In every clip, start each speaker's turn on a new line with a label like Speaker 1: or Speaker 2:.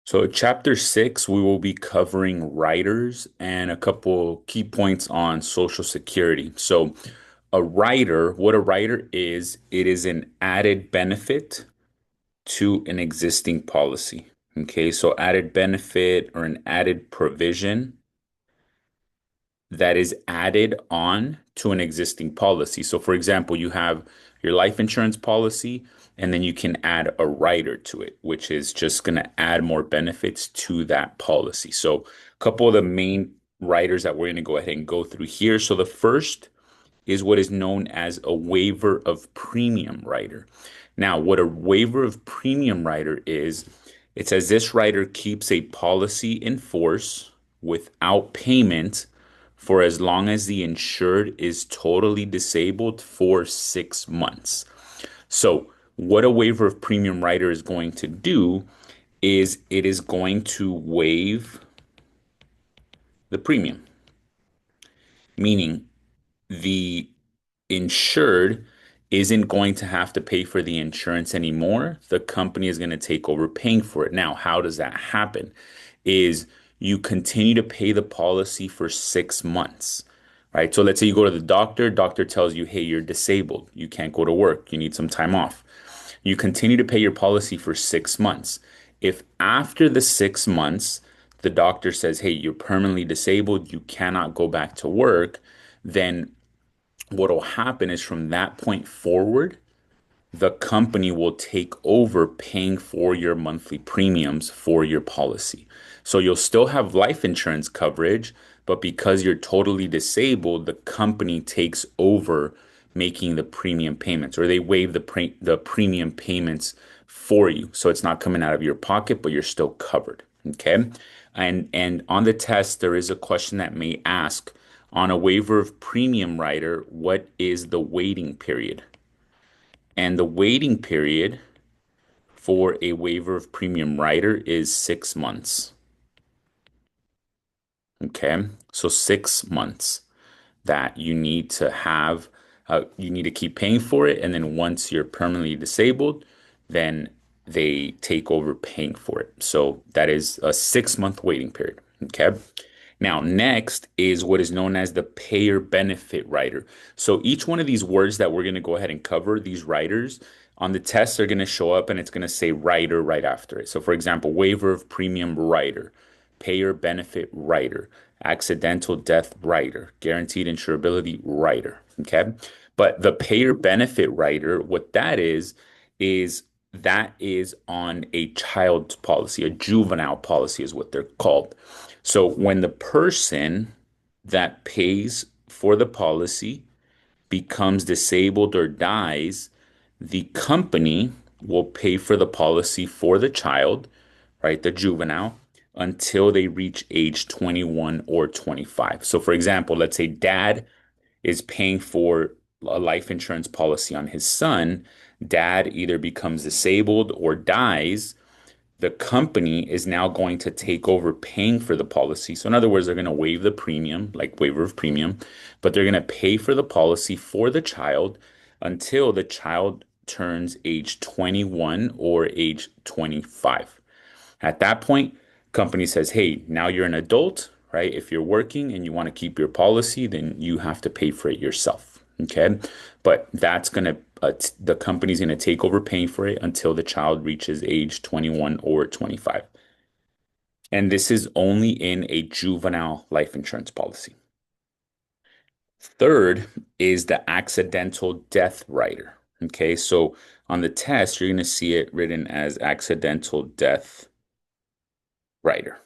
Speaker 1: So, chapter six, we will be covering riders and a couple key points on Social Security. So, what a rider is, it is an added benefit to an existing policy. Okay, so added benefit or an added provision that is added on to an existing policy. So, for example, you have your life insurance policy, and then you can add a rider to it, which is just going to add more benefits to that policy. So, a couple of the main riders that we're going to go ahead and go through here. So, the first is what is known as a waiver of premium rider. Now, what a waiver of premium rider is, it says this rider keeps a policy in force without payment for as long as the insured is totally disabled for 6 months. So, what a waiver of premium rider is going to do is it is going to waive the premium, meaning the insured isn't going to have to pay for the insurance anymore. The company is going to take over paying for it. Now, how does that happen? Is you continue to pay the policy for 6 months, right? So let's say you go to the doctor tells you, hey, you're disabled. You can't go to work. You need some time off. You continue to pay your policy for 6 months. If after the 6 months, the doctor says, hey, you're permanently disabled, you cannot go back to work, then what will happen is from that point forward, the company will take over paying for your monthly premiums for your policy. So you'll still have life insurance coverage, but because you're totally disabled, the company takes over making the premium payments, or they waive the premium payments for you. So it's not coming out of your pocket, but you're still covered. Okay. And on the test, there is a question that may ask on a waiver of premium rider, what is the waiting period? And the waiting period for a waiver of premium rider is 6 months. Okay. So 6 months that you need to have, you need to keep paying for it. And then once you're permanently disabled, then they take over paying for it. So that is a 6 month waiting period. Okay. Now, next is what is known as the payer benefit rider. So each one of these words that we're going to go ahead and cover, these riders, on the test are going to show up and it's going to say rider right after it. So, for example, waiver of premium rider, payer benefit rider, accidental death rider, guaranteed insurability rider. Okay. But the payer benefit rider, what is that is on a child's policy, a juvenile policy is what they're called. So when the person that pays for the policy becomes disabled or dies, the company will pay for the policy for the child, right, the juvenile, until they reach age 21 or 25. So, for example, let's say dad is paying for a life insurance policy on his son. Dad either becomes disabled or dies, the company is now going to take over paying for the policy. So, in other words, they're going to waive the premium, like waiver of premium, but they're going to pay for the policy for the child until the child turns age 21 or age 25. At that point, company says, hey, now you're an adult, right? If you're working and you want to keep your policy, then you have to pay for it yourself. Okay. But the company's going to take over paying for it until the child reaches age 21 or 25. And this is only in a juvenile life insurance policy. Third is the accidental death rider. Okay. So on the test, you're going to see it written as accidental death rider.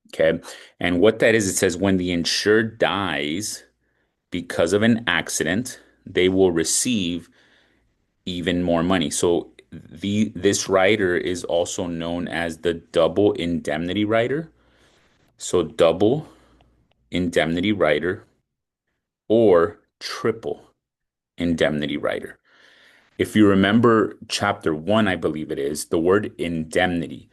Speaker 1: Okay. And what that is, it says when the insured dies because of an accident, they will receive even more money. So this rider is also known as the double indemnity rider. So double indemnity rider or triple indemnity rider. If you remember chapter one, I believe it is, the word indemnity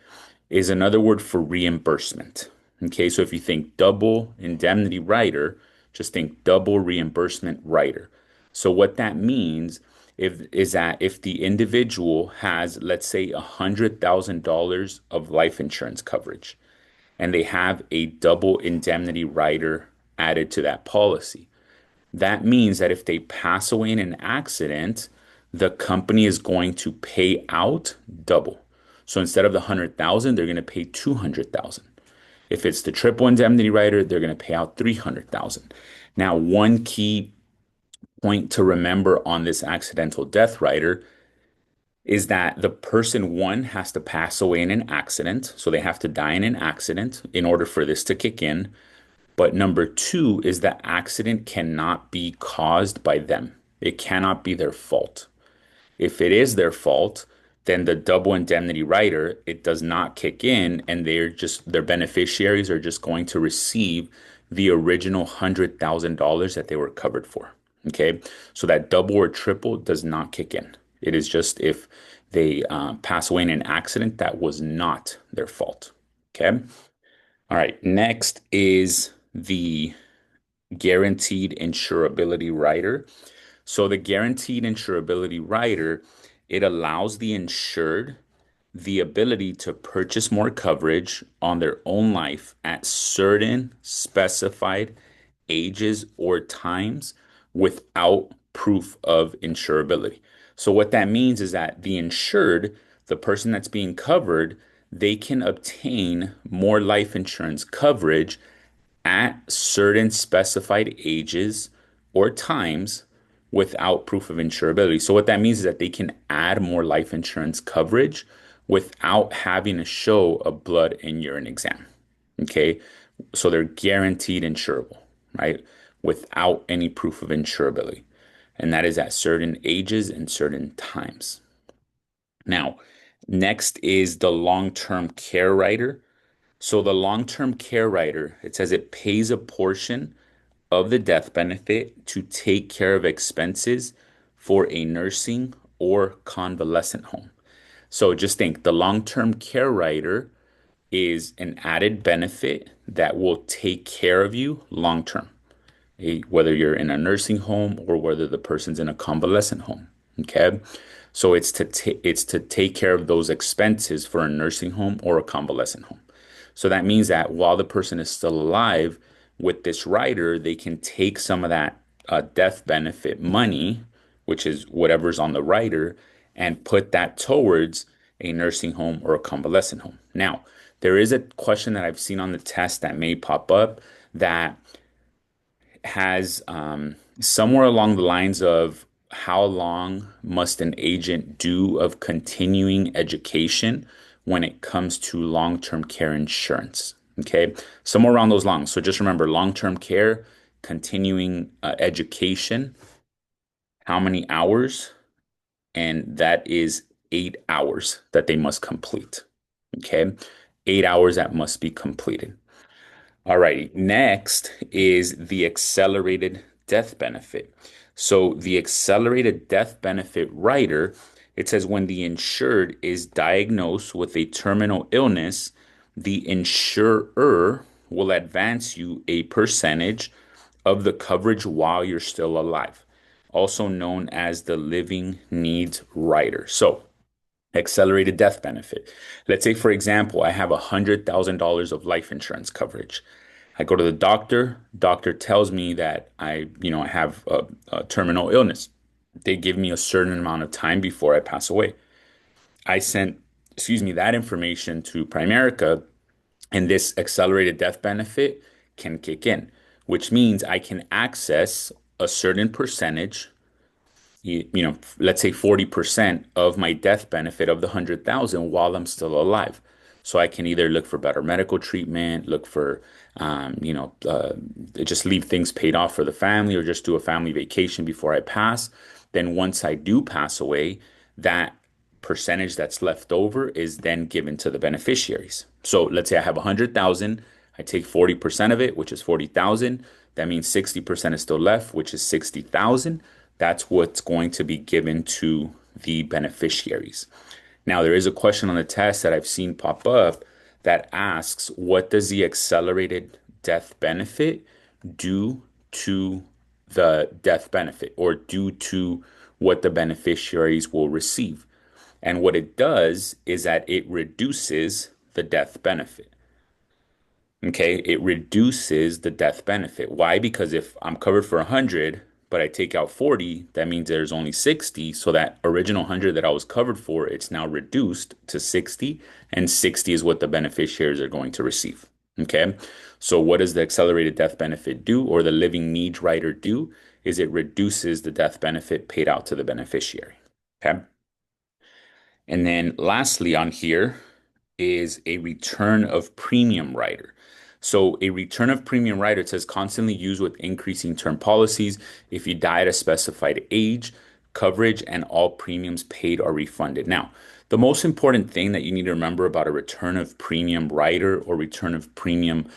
Speaker 1: is another word for reimbursement. Okay, so if you think double indemnity rider, just think double reimbursement rider. So what that means if the individual has, let's say, $100,000 of life insurance coverage, and they have a double indemnity rider added to that policy. That means that if they pass away in an accident, the company is going to pay out double. So instead of the 100,000, they're going to pay 200,000. If it's the triple indemnity rider, they're going to pay out 300,000. Now, one key point to remember on this accidental death rider is that the person one has to pass away in an accident. So they have to die in an accident in order for this to kick in. But number two is that accident cannot be caused by them. It cannot be their fault. If it is their fault, then the double indemnity rider, it does not kick in and their beneficiaries are just going to receive the original $100,000 that they were covered for. Okay. So that double or triple does not kick in. It is just if they pass away in an accident that was not their fault. Okay. All right. Next is the guaranteed insurability rider. So the guaranteed insurability rider, it allows the insured the ability to purchase more coverage on their own life at certain specified ages or times without proof of insurability. So what that means is that the insured, the person that's being covered, they can obtain more life insurance coverage at certain specified ages or times without proof of insurability. So what that means is that they can add more life insurance coverage without having to show a blood and urine exam. Okay. So they're guaranteed insurable, right? Without any proof of insurability. And that is at certain ages and certain times. Now, next is the long-term care rider. So the long-term care rider, it says it pays a portion of the death benefit to take care of expenses for a nursing or convalescent home. So just think the long-term care rider is an added benefit that will take care of you long term, whether you're in a nursing home or whether the person's in a convalescent home. Okay. So it's to take care of those expenses for a nursing home or a convalescent home. So that means that while the person is still alive with this rider, they can take some of that death benefit money, which is whatever's on the rider, and put that towards a nursing home or a convalescent home. Now, there is a question that I've seen on the test that may pop up that has somewhere along the lines of how long must an agent do of continuing education when it comes to long-term care insurance? Okay, somewhere around those lines. So just remember long-term care, continuing education, how many hours? And that is 8 hours that they must complete. Okay, 8 hours that must be completed. All righty. Next is the accelerated death benefit. So the accelerated death benefit rider, it says when the insured is diagnosed with a terminal illness, the insurer will advance you a percentage of the coverage while you're still alive, also known as the living needs rider. So accelerated death benefit. Let's say, for example, I have $100,000 of life insurance coverage. I go to the doctor tells me that I have a terminal illness. They give me a certain amount of time before I pass away. I sent, that information to Primerica, and this accelerated death benefit can kick in, which means I can access a certain percentage, let's say 40% of my death benefit of the 100,000 while I'm still alive. So I can either look for better medical treatment, look for, just leave things paid off for the family or just do a family vacation before I pass. Then once I do pass away, that percentage that's left over is then given to the beneficiaries. So let's say I have 100,000, I take 40% of it, which is 40,000. That means 60% is still left, which is 60,000. That's what's going to be given to the beneficiaries. Now, there is a question on the test that I've seen pop up that asks, what does the accelerated death benefit do to the death benefit or due to what the beneficiaries will receive. And what it does is that it reduces the death benefit. Okay, it reduces the death benefit. Why? Because if I'm covered for 100, but I take out 40, that means there's only 60. So that original 100 that I was covered for, it's now reduced to 60, and 60 is what the beneficiaries are going to receive. Okay, so what does the accelerated death benefit do, or the living needs rider do? Is it reduces the death benefit paid out to the beneficiary. Okay, and then lastly on here is a return of premium rider. So a return of premium rider, it says constantly used with increasing term policies. If you die at a specified age, coverage and all premiums paid are refunded. Now, the most important thing that you need to remember about a return of premium rider or return of premium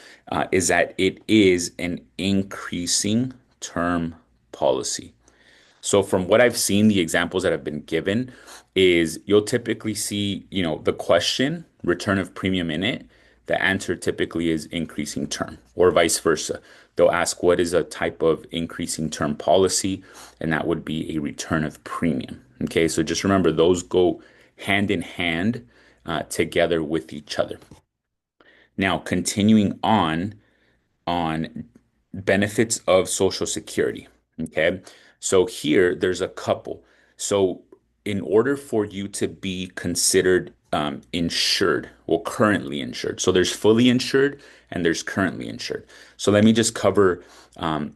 Speaker 1: is that it is an increasing term policy. So from what I've seen, the examples that have been given is you'll typically see, the question, return of premium in it. The answer typically is increasing term or vice versa. They'll ask what is a type of increasing term policy, and that would be a return of premium. Okay, so just remember those go hand in hand together with each other. Now, continuing on benefits of Social Security. Okay. So here there's a couple. So in order for you to be considered insured, well, currently insured. So there's fully insured and there's currently insured. So let me just cover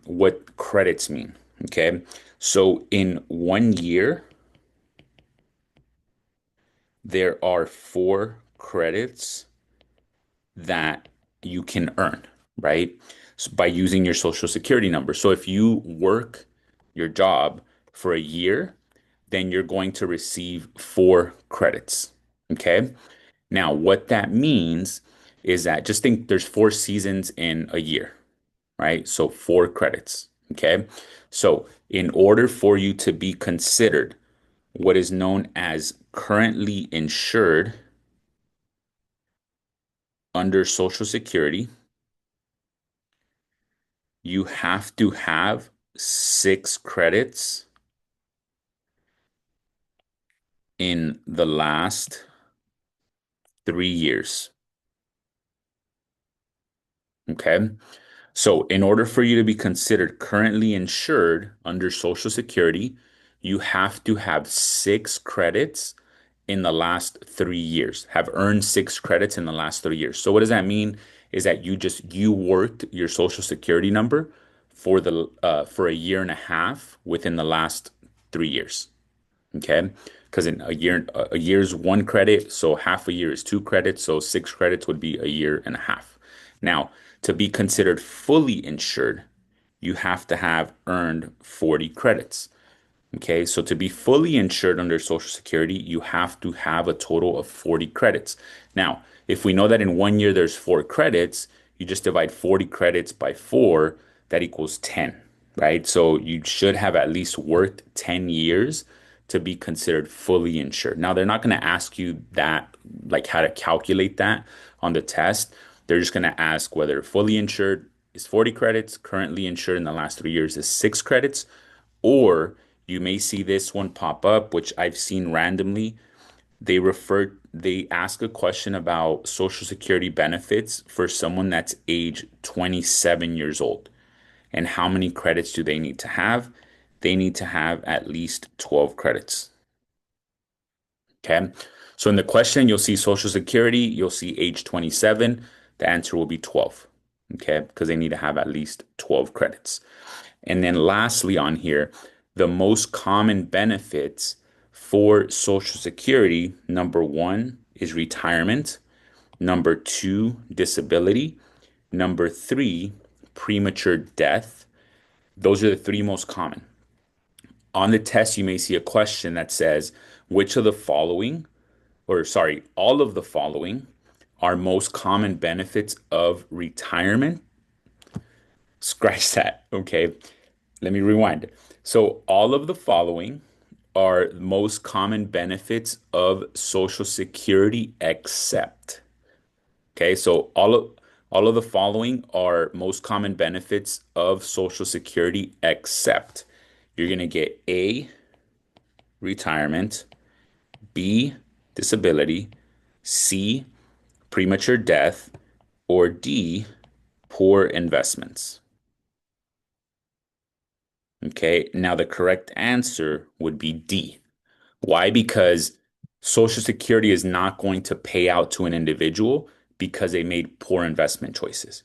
Speaker 1: what credits mean. Okay. So in 1 year, there are 4 credits that you can earn, right? So by using your social security number. So if you work your job for a year, then you're going to receive 4 credits. Okay. Now, what that means is that just think there's 4 seasons in a year, right? So 4 credits. Okay. So in order for you to be considered what is known as currently insured under Social Security, you have to have 6 credits in the last 3 years. Okay. So, in order for you to be considered currently insured under Social Security, you have to have 6 credits in the last 3 years, have earned 6 credits in the last 3 years. So, what does that mean? Is that you worked your Social Security number for a year and a half within the last 3 years. Okay. Because in a year's 1 credit, so half a year is 2 credits, so 6 credits would be a year and a half. Now, to be considered fully insured, you have to have earned 40 credits. Okay, so to be fully insured under Social Security, you have to have a total of 40 credits. Now, if we know that in 1 year there's 4 credits, you just divide 40 credits by 4, that equals 10, right? So you should have at least worked 10 years to be considered fully insured. Now, they're not going to ask you that, like how to calculate that on the test. They're just going to ask whether fully insured is 40 credits, currently insured in the last 3 years is 6 credits, or you may see this one pop up, which I've seen randomly. They ask a question about Social Security benefits for someone that's age 27 years old. And how many credits do they need to have? They need to have at least 12 credits. Okay. So in the question, you'll see Social Security, you'll see age 27. The answer will be 12. Okay. Because they need to have at least 12 credits. And then lastly on here, the most common benefits for Social Security, number one is retirement. Number two, disability. Number three, premature death. Those are the 3 most common. On the test, you may see a question that says, which of the following, or sorry, all of the following are most common benefits of retirement? Scratch that. Okay. Let me rewind. So, all of the following are most common benefits of Social Security except. Okay, so all of the following are most common benefits of Social Security except. You're gonna get A, retirement, B, disability, C, premature death, or D, poor investments. Okay, now the correct answer would be D. Why? Because Social Security is not going to pay out to an individual because they made poor investment choices.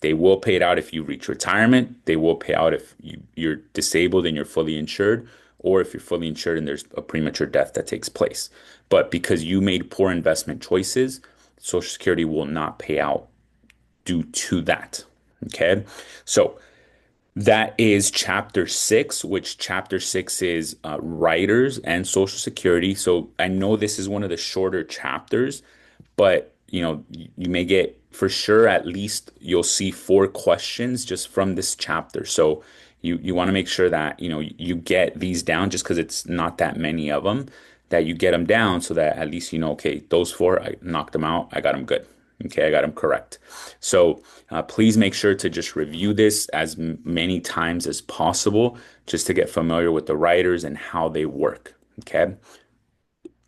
Speaker 1: They will pay it out if you reach retirement. They will pay out if you're disabled and you're fully insured, or if you're fully insured and there's a premature death that takes place. But because you made poor investment choices, Social Security will not pay out due to that. Okay. So that is chapter six, which chapter six is writers and Social Security. So I know this is one of the shorter chapters, but you may get for sure at least you'll see four questions just from this chapter. So you want to make sure that you get these down just because it's not that many of them, that you get them down so that at least okay, those four I knocked them out, I got them good. Okay, I got them correct. So please make sure to just review this as many times as possible just to get familiar with the writers and how they work. Okay.